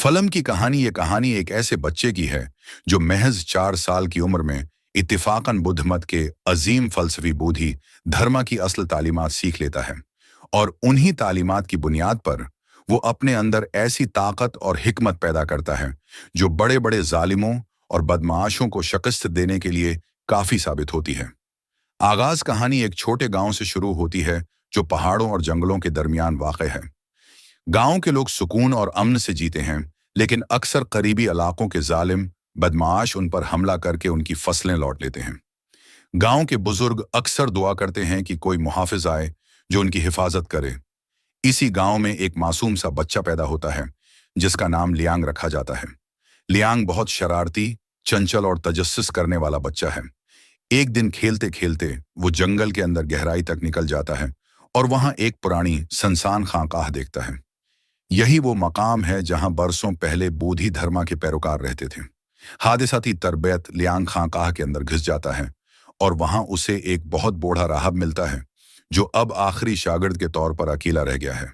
फलम की कहानी ये कहानी एक ऐसे बच्चे की है जो महज 4 साल की उम्र में इत्तेफाकन बुद्ध मत के अजीम फलसफी बोधि धर्मा की असल तालीमात सीख लेता है। और उन्हीं तालीमात की बुनियाद पर वो अपने अंदर ऐसी ताकत और हिकमत पैदा करता है जो बड़े बड़े जालिमों और बदमाशों को शिकस्त देने के लिए काफी साबित होती है। आगाज कहानी एक छोटे गांव से शुरू होती है जो पहाड़ों और जंगलों के दरमियान वाक़ है। गांव के लोग सुकून और अमन से जीते हैं, लेकिन अक्सर करीबी इलाकों के जालिम बदमाश उन पर हमला करके उनकी फसलें लौट लेते हैं। गांव के बुजुर्ग अक्सर दुआ करते हैं कि कोई मुहाफिज आए जो उनकी हिफाजत करे। इसी गांव में एक मासूम सा बच्चा पैदा होता है जिसका नाम लियांग रखा जाता है। लियांग बहुत शरारती, चंचल और तजस्सुस करने वाला बच्चा है। एक दिन खेलते खेलते वो जंगल के अंदर गहराई तक निकल जाता है और वहां एक पुरानी सनसान खानकाह देखता है। यही वो मकाम है जहां बरसों पहले बोधि धर्मा के पैरोकार रहते थे। हादिसाती तरबियत लियांग खानकाह के अंदर घुस जाता है और वहां उसे एक बहुत बूढ़ा राहब मिलता है जो अब आखिरी शागिर्द के तौर पर अकेला रह गया है।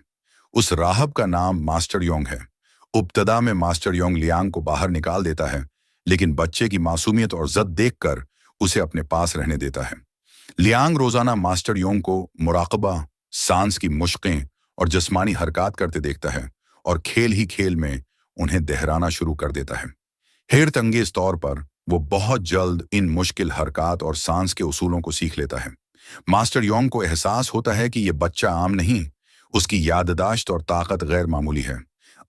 उस राहब का नाम मास्टर योंग है। इब्तदा में मास्टर योंग लियांग को बाहर निकाल देता है, लेकिन बच्चे की मासूमियत और जद देखकर उसे अपने पास रहने देता है। लियांग रोजाना मास्टर योंग को मुराकबा, सांस की मुश्कें और जिस्मानी हरकत करते देखता है और खेल ही खेल में उन्हें दहराना शुरू कर देता है। हैरत अंगेज तौर पर वो बहुत जल्द इन मुश्किल हरकत और सांस के उसूलों को सीख लेता है। मास्टर योंग को एहसास होता है कि ये बच्चा आम नहीं, उसकी याददाश्त और ताकत गैर मामूली है।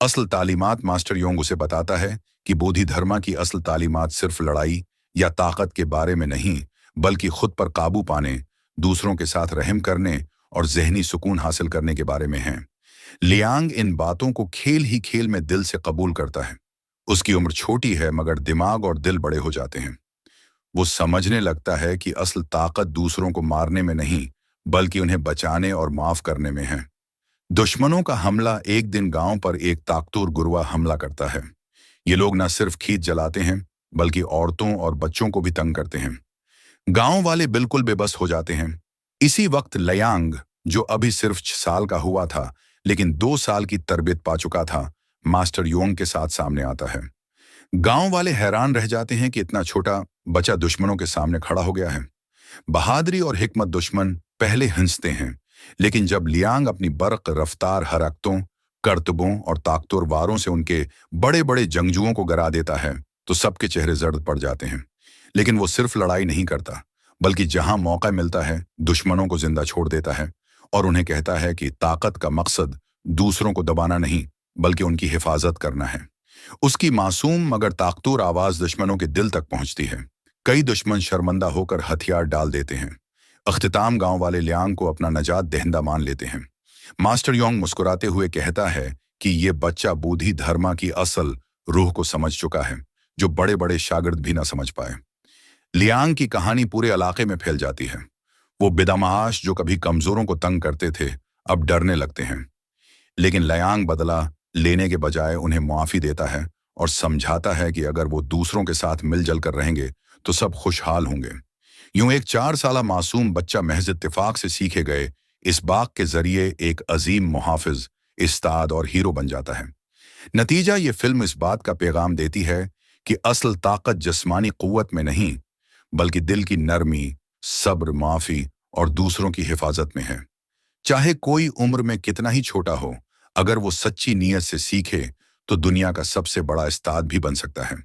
असल तालीमात मास्टर योंग उसे बताता है कि बोधि धर्मा की असल तालीमात सिर्फ लड़ाई या ताकत के बारे में नहीं, बल्कि खुद पर काबू पाने, दूसरों के साथ रहम करने और जहनी सुकून हासिल करने के बारे में है। लियांग इन बातों को खेल ही खेल में दिल से कबूल करता है। उसकी उम्र छोटी है मगर दिमाग और दिल बड़े हो जाते हैं। वो समझने लगता है कि असल ताकत दूसरों को मारने में नहीं, बल्कि उन्हें बचाने और माफ करने में है। दुश्मनों का हमला एक दिन गांव पर एक ताकतूर गुरवा हमला करता है। ये लोग न सिर्फ खींच जलाते हैं, बल्कि औरतों और बच्चों को भी तंग करते हैं। गांव वाले बिल्कुल बेबस हो जाते हैं। इसी वक्त लियांग, जो अभी सिर्फ 6 साल का हुआ था लेकिन 2 साल की तरबियत पा चुका था, मास्टर योंग के साथ सामने आता है। गांव वाले हैरान रह जाते हैं कि इतना छोटा बच्चा दुश्मनों के सामने खड़ा हो गया है। बहादुरी और हिकमत दुश्मन पहले हिंसते हैं, लेकिन जब लियांग अपनी बर्क रफ्तार हरकतों, करतबों और ताकतवर वारों से उनके बड़े बड़े जंगजुओं को गिरा देता है तो सबके चेहरे जर्द पड़ जाते हैं। लेकिन वो सिर्फ लड़ाई नहीं करता, बल्कि जहां मौका मिलता है दुश्मनों को जिंदा छोड़ देता है और उन्हें कहता है कि ताकत का मकसद दूसरों को दबाना नहीं, बल्कि उनकी हिफाजत करना है। उसकी मासूम मगर ताकतवर आवाज दुश्मनों के दिल तक पहुंचती है। कई दुश्मन शर्मंदा होकर हथियार डाल देते हैं। अख्तिताम गांव वाले लियांग को अपना नजात दहिंदा मान लेते हैं। मास्टर योंग मुस्कुराते हुए कहता है कि ये बच्चा बोधि धर्मा की असल रूह को समझ चुका है, जो बड़े बड़े शागिर्द भी ना समझ पाए। लियांग की कहानी पूरे इलाके में फैल जाती है। वो बिदमाश जो कभी कमजोरों को तंग करते थे, अब डरने लगते हैं। लेकिन लियांग बदला लेने के बजाय उन्हें मुआफी देता है और समझाता है कि अगर वो दूसरों के साथ मिलजुल कर रहेंगे तो सब खुशहाल होंगे। यूं एक 4 साला मासूम बच्चा महज इत्तेफाक से सीखे गए इस बाग के जरिए एक अजीम मुहाफिज, उस्ताद और हीरो बन जाता है। नतीजा ये फिल्म इस बात का पैगाम देती है कि असल ताकत जिस्मानी कुव्वत में नहीं, बल्कि दिल की नरमी, सब्र, माफी और दूसरों की हिफाजत में है। चाहे कोई उम्र में कितना ही छोटा हो, अगर वो सच्ची नीयत से सीखे तो दुनिया का सबसे बड़ा उस्ताद भी बन सकता है।